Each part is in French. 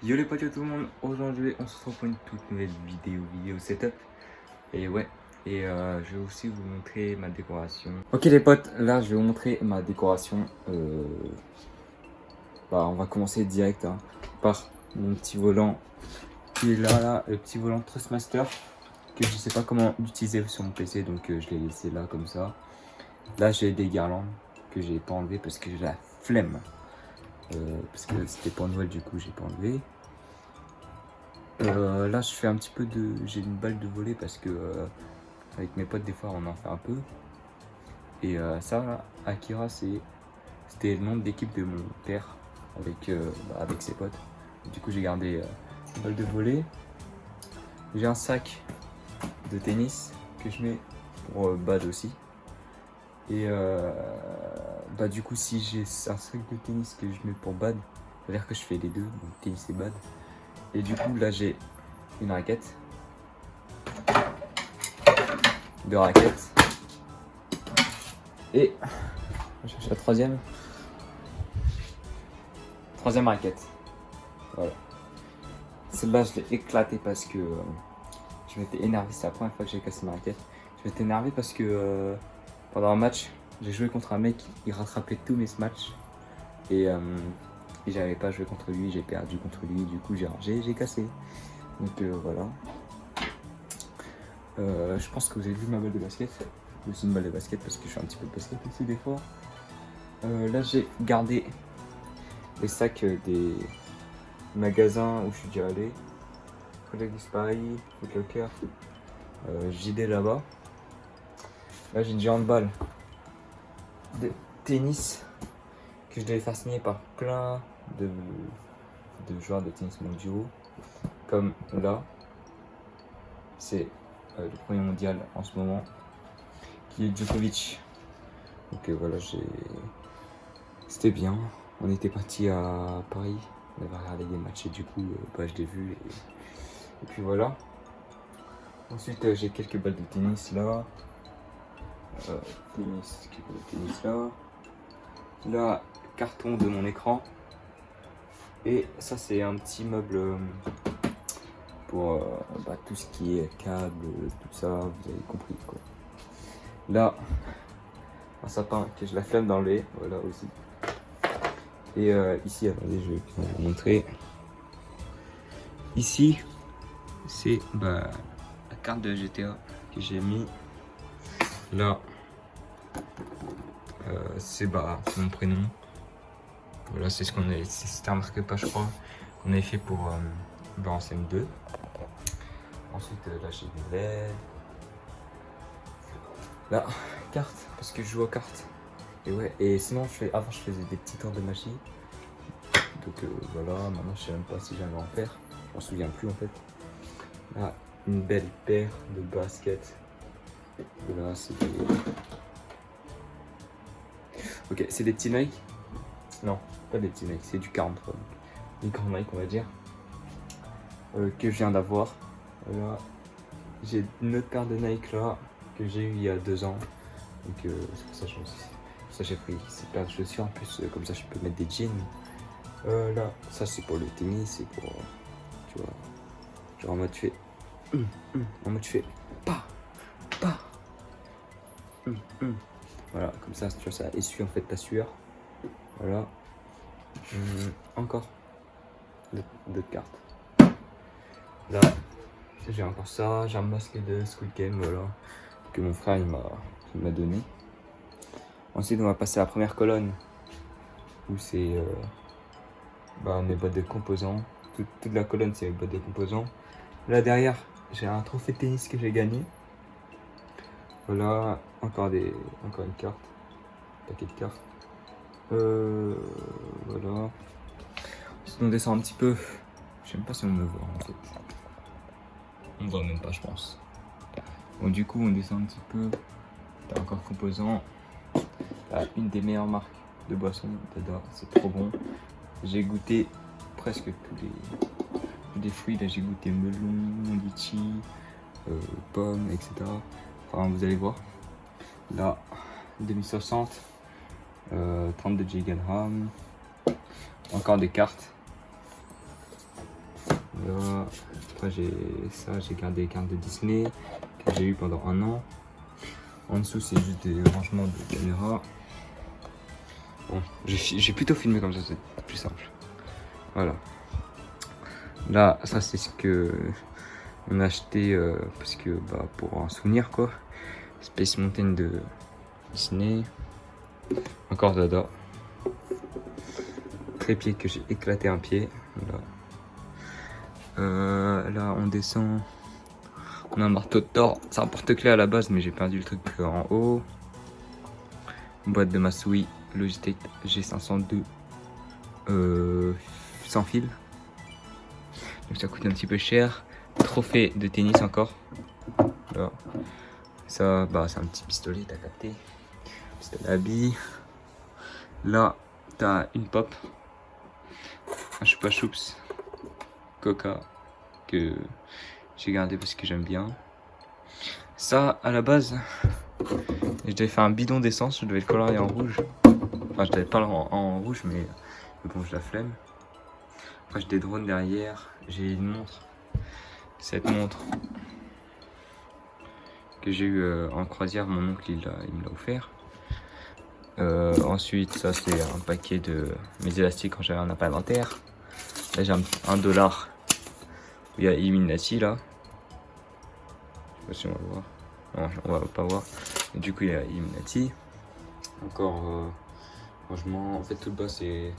Yo les potes, yo tout le monde, aujourd'hui on se retrouve pour une toute nouvelle vidéo setup. Et ouais, je vais aussi vous montrer ma décoration. Ok les potes, là je vais vous montrer ma décoration. On va commencer direct par mon petit volant qui est là, le petit volant Trustmaster que je sais pas comment utiliser sur mon PC, donc je l'ai laissé là comme ça. Là j'ai des guirlandes que j'ai pas enlevé parce que j'ai la flemme. Parce que c'était pour Noël, du coup j'ai pas enlevé. Là je fais un petit peu de... J'ai une balle de volley parce que avec mes potes des fois on en fait un peu. Et ça là, Akira c'était le nom de l'équipe de mon père avec ses potes. Du coup j'ai gardé une balle de volley. J'ai un sac de tennis que je mets pour bad aussi. Et du coup si j'ai un sac de tennis que je mets pour bad, ça veut dire que je fais les deux, donc tennis et bad. Et du coup là j'ai une raquette, deux raquettes, et je cherche la troisième raquette. Voilà. Celle-là je l'ai éclatée parce que je m'étais énervé, c'est la première fois que j'ai cassé ma raquette. Je m'étais énervé parce que pendant un match, j'ai joué contre un mec, il rattrapait tous mes matchs. Et j'avais pas joué contre lui, j'ai perdu contre lui, du coup j'ai cassé. Donc voilà. Je pense que vous avez vu ma balle de basket. J'ai aussi une balle de basket parce que je fais un petit peu de basket aussi des fois. Là j'ai gardé les sacs des magasins où je suis déjà allé. Collectif Paris, Foot Locker, JD là-bas. Là j'ai une grande balle de tennis que je devais faire signer par plein de joueurs de tennis mondiaux. Comme là, c'est le premier mondial en ce moment, qui est Djokovic. Donc voilà, c'était bien. On était parti à Paris, on avait regardé des matchs et du coup, je l'ai vu. Et puis voilà. Ensuite, j'ai quelques balles de tennis là. Tennis là. Là, carton de mon écran. Et ça, c'est un petit meuble pour tout ce qui est câble, tout ça, vous avez compris quoi. Là, un sapin que j'ai la flemme d'enlever, voilà aussi. Et ici, attendez, je vais vous montrer. Ici, c'est la carte de GTA que j'ai mis. Là, c'est mon prénom. Voilà, c'est ce qu'on a. C'était un marque-page, je crois, qu'on avait fait pour en CM2. Ensuite, là, j'ai des LED. Là, carte, parce que je joue aux cartes. Et ouais, et sinon, avant, je faisais des petits tours de magie. Donc voilà, maintenant, je sais même pas si j'allais en faire. Je m'en souviens plus en fait. Là, une belle paire de baskets. Là, c'est des... Ok, c'est des petits Nike. Non, pas des petits Nike, c'est du 43. Des grands Nike, on va dire. Que je viens d'avoir. Voilà. J'ai une autre paire de Nike là, que j'ai eu il y a 2 ans. Donc c'est pour ça que j'ai pris cette paire de chaussures. En plus, comme ça, je peux mettre des jeans. Là, ça c'est pour le tennis, c'est pour, tu vois, genre en mode tu fais, en mode tu fais, pas. Voilà, comme ça, tu vois, ça essuie en fait ta sueur. Voilà. Encore d'autres cartes. Là, j'ai encore ça, j'ai un masque de Squid Game, voilà, que mon frère il m'a donné. Ensuite, on va passer à la première colonne, où c'est mes boîtes de composants. Toute la colonne, c'est mes boîtes de composants. Là derrière, j'ai un trophée de tennis que j'ai gagné. Voilà, encore une carte, paquet de cartes. Voilà. Ensuite, on descend un petit peu. Je sais même pas si on me voit en fait. On voit même pas, je pense. Bon, du coup, on descend un petit peu. T'as encore composant. T'as une des meilleures marques de boissons, Dada, c'est trop bon. J'ai goûté presque tous les fruits. Là, j'ai goûté melon, litchi, pommes, etc. Enfin, vous allez voir. Là, 2060, 32 Go de RAM. Encore des cartes. Après j'ai ça, j'ai gardé les cartes de Disney que j'ai eu pendant 1 an. En dessous c'est juste des rangements de caméra. Bon, j'ai plutôt filmé comme ça, c'est plus simple. Voilà. Là, ça c'est ce que on a acheté parce que bah, pour un souvenir quoi. Space Mountain de Disney. Encore Dada. Trépied que j'ai éclaté un pied. Voilà. Là on descend. On a un marteau de Thor. C'est un porte-clés à la base mais j'ai perdu le truc en haut. Une boîte de Masui Logitech G502 sans fil. Donc ça coûte un petit peu cher. Trophée de tennis encore. Là. Ça, bah, c'est un petit pistolet, t'as capté. Pistolet à billes. Là, t'as une pop. Un Chupa Chups Coca que j'ai gardé parce que j'aime bien. Ça, à la base, je devais faire un bidon d'essence. Je devais le colorier en rouge. Enfin, je devais pas en rouge, mais bon, j'ai la flemme. Après, j'ai des drones derrière. J'ai une montre. Cette montre que j'ai eu en croisière, mon oncle il me l'a offert. Ensuite, ça c'est un paquet de mes élastiques quand j'avais un appât dentaire. Là j'ai un dollar où il y a Illuminati là. Je sais pas si on va le voir. Non, on va pas voir. Et du coup il y a Illuminati. Encore rangement. En fait tout le bas c'est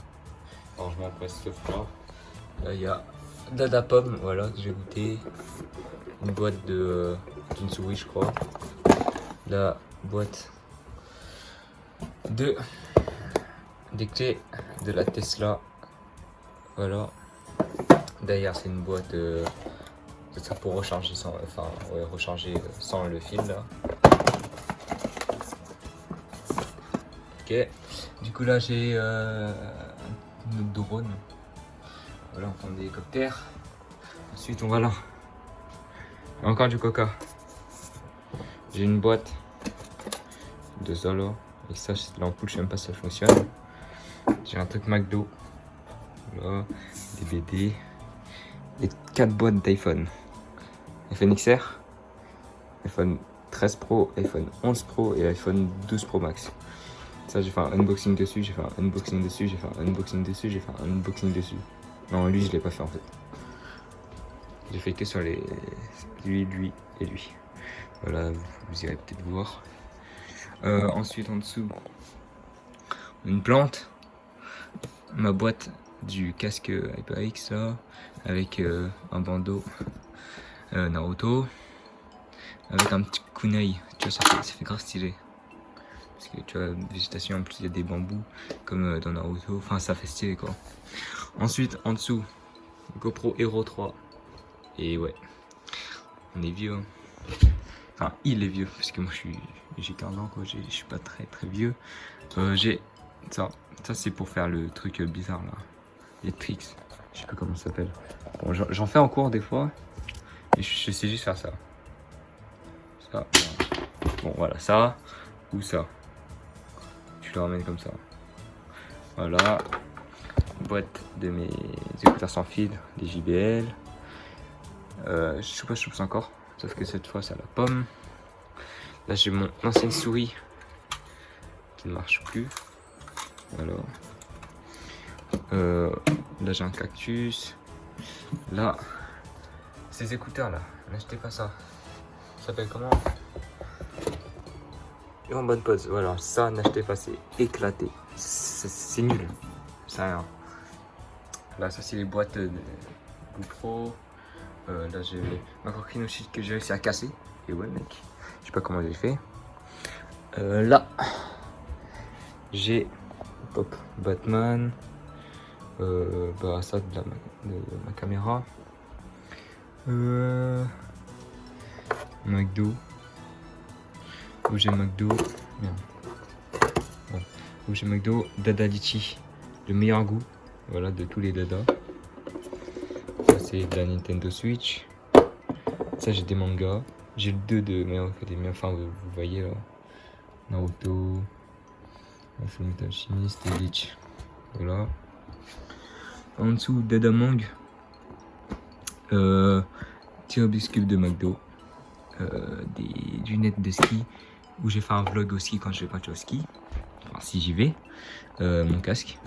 rangement presque sauf là. Là il y a Dada Pomme, voilà que j'ai goûté. Une boîte d'une souris je crois. La boîte des clés de la Tesla. Voilà. D'ailleurs c'est une boîte c'est ça pour recharger sans recharger sans le fil là. Ok. Du coup là j'ai notre drone. Voilà, on prend des hélicoptères. Ensuite on va là. Encore du coca. J'ai une boîte de Zolo. Et ça c'est l'ampoule, je sais même pas si ça fonctionne. J'ai un truc McDo. Voilà. Des BD. Et 4 boîtes d'iPhone. iPhone XR, iPhone 13 Pro, iPhone 11 Pro et iPhone 12 Pro Max. Ça j'ai fait un unboxing dessus, j'ai fait un unboxing dessus, j'ai fait un unboxing dessus, j'ai fait un unboxing dessus. Non, lui je l'ai pas fait en fait. J'ai fait que sur lui et lui. Voilà, vous irez peut-être voir. Ensuite en dessous, une plante. Ma boîte du casque HyperX là, avec un bandeau Naruto. Avec un petit kunai, tu vois, ça fait grave stylé. Parce que tu vois, végétation, en plus il y a des bambous, comme dans Naruto. Enfin, ça fait stylé quoi. Ensuite, en dessous, GoPro Hero 3. Et ouais, on est vieux. Hein. Enfin, il est vieux, parce que moi j'ai 15 ans quoi, je suis pas très vieux. J'ai ça. Ça c'est pour faire le truc bizarre là. Les tricks. Je sais pas comment ça s'appelle. Bon, j'en fais en cours des fois. Et je sais juste faire ça. Ça. Bon voilà, ça ou ça. Tu le ramènes comme ça. Voilà. Boîte de mes écouteurs sans fil, des JBL. Je sais pas, encore. Sauf que cette fois, c'est à la pomme. Là, j'ai mon ancienne souris qui ne marche plus. Voilà. Là, j'ai un cactus. Là, ces écouteurs là, n'achetez pas ça. Ça s'appelle comment? Et en bonne pose, voilà, ça n'achetez pas, c'est éclaté. C'est nul. Ça rien. Là, ça c'est les boîtes de GoPro. Là, j'ai ma coquille sheet que j'ai réussi à casser. Et ouais, mec, je sais pas comment j'ai fait. Là, j'ai Batman. Bah, ça de ma caméra. McDo. Objet McDo. Merde. Bon. Objet McDo. Dada Litchi. Le meilleur goût. Voilà, de tous les Dada. Ça, c'est de la Nintendo Switch. Ça, j'ai des mangas. J'ai le 2 de My Hero Academia. Enfin, vous voyez là. Naruto. Fullmetal Alchemist et Bleach. Voilà. En dessous, Dada Mang. petit Rubik's Cube de McDo, des lunettes de ski, où j'ai fait un vlog au ski quand je vais pas au ski, enfin si j'y vais, mon casque,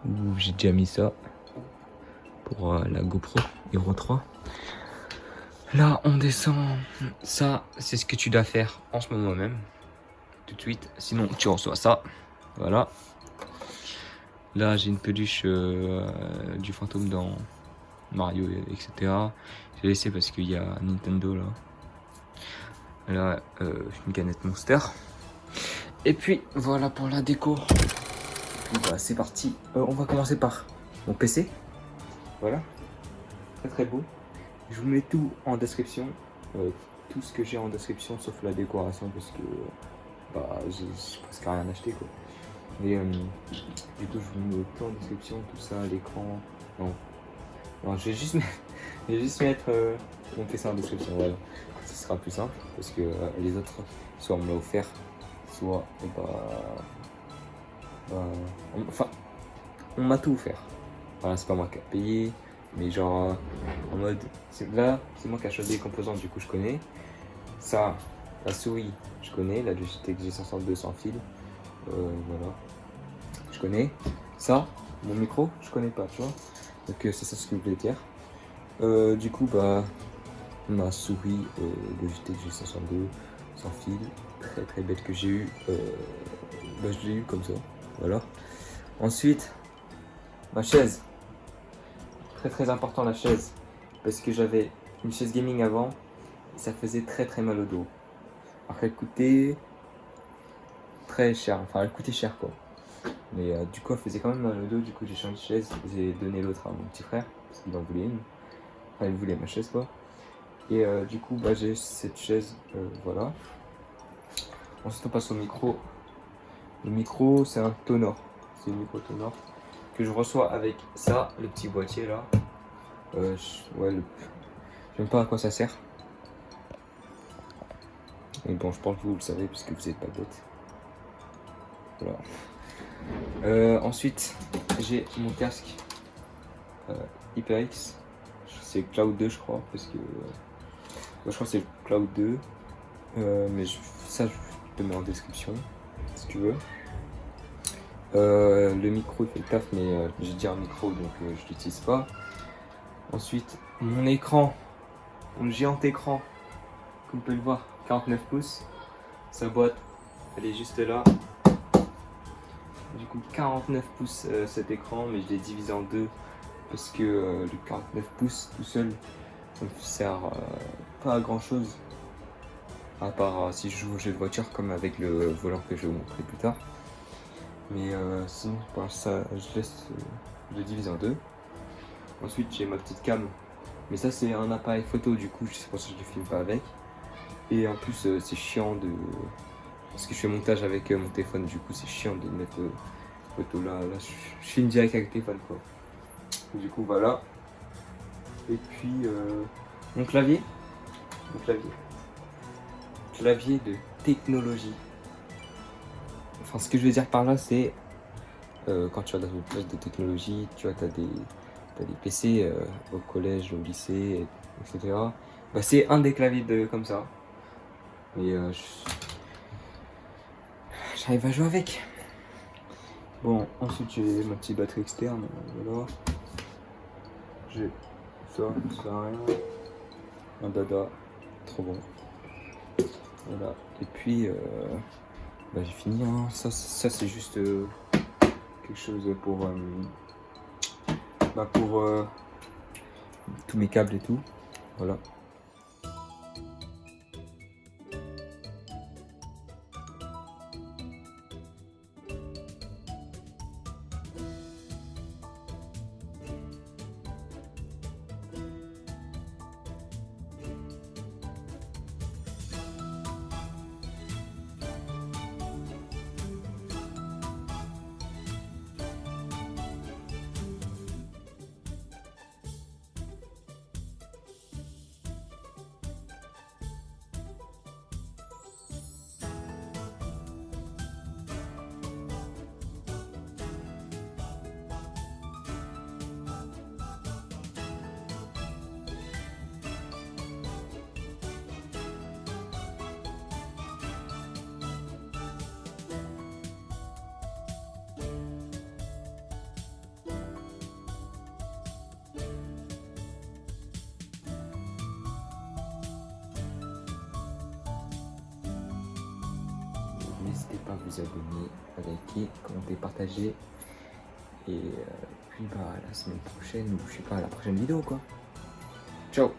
où j'ai déjà mis ça pour la GoPro Hero 3. Là on descend, ça c'est ce que tu dois faire en ce moment même, tout de suite, sinon tu reçois ça, voilà. Là j'ai une peluche du fantôme dans Mario, etc. J'ai laissé parce qu'il y a Nintendo là. Là, une canette Monster. Et puis voilà pour la déco. Bah, c'est parti. On va commencer par mon PC. Voilà. Très très beau. Je vous mets tout en description. Tout ce que j'ai en description sauf la décoration parce que bah, j'ai presque rien acheté quoi. Mais du coup je vous mets tout en description, tout ça, l'écran. Non, je vais juste mettre mon PC en description, voilà. Ce sera plus simple parce que les autres, soit on me l'a offert, soit on m'a tout offert. Voilà, c'est pas moi qui ai payé, mais genre en mode, là, c'est moi qui ai choisi les composants, du coup je connais. Ça, la souris, je connais, la Logitech G502 sans fil, voilà, je connais. Ça, mon micro, je connais pas, tu vois. Donc c'est ça ce que je voulais dire. Du coup, bah, ma souris Logitech G502 sans fil, très très belle que j'ai eu. Bah, je l'ai eu comme ça, voilà. Ensuite, ma chaise. Très très important la chaise, parce que j'avais une chaise gaming avant, et ça faisait très très mal au dos. Alors elle coûtait très cher, enfin elle coûtait cher quoi. Mais du coup elle faisait quand même mal au dos, du coup j'ai changé de chaise, j'ai donné l'autre à mon petit frère, parce qu'il en voulait une. Enfin il voulait ma chaise quoi. Et du coup bah, j'ai cette chaise, voilà. Ensuite on passe au micro. Le micro c'est un Tonor, c'est un micro Tonor que je reçois avec ça, le petit boîtier là. Ouais, je sais même pas à quoi ça sert. Mais bon, je pense que vous le savez puisque vous n'êtes pas bête. Voilà. Ensuite, j'ai mon casque HyperX. C'est Cloud 2, je crois, parce que je crois que c'est Cloud 2. Mais ça, je te mets en description si tu veux. Le micro il fait le taf, mais j'ai déjà un micro donc je l'utilise pas. Ensuite, mon écran, mon géant écran, comme vous pouvez le voir, 49 pouces. Sa boîte, elle est juste là. Du coup, 49 pouces cet écran, mais je l'ai divisé en deux parce que le 49 pouces tout seul, ça me sert pas à grand chose. À part si je joue au jeu de voiture, comme avec le volant que je vais vous montrer plus tard. Mais sinon, pour ça, je le divise en deux. Ensuite, j'ai ma petite cam. Mais ça, c'est un appareil photo, du coup, c'est pour ça que je ne filme pas avec. Et en plus, c'est chiant de. Parce que je fais montage avec mon téléphone, du coup, c'est chiant de mettre photo là. Là, je filme direct avec le téléphone, quoi. Du coup, voilà. Et puis, mon clavier. Clavier de technologie. Enfin, ce que je veux dire par là, c'est quand tu vas dans une classe de technologie, tu vois, t'as des PC au collège, au lycée, etc. Bah, c'est un des claviers comme ça. Et j'arrive à jouer avec. Bon, ensuite j'ai ma petite batterie externe, voilà. J'ai ça sert à rien. Un dada, trop bon. Voilà. Et puis, bah, j'ai fini. Hein. Ça c'est juste quelque chose pour tous mes câbles et tout. Voilà. n'hésitez pas à vous abonner, à liker, commenter, partager. Et puis bah à la semaine prochaine, ou je sais pas, à la prochaine vidéo quoi. Ciao.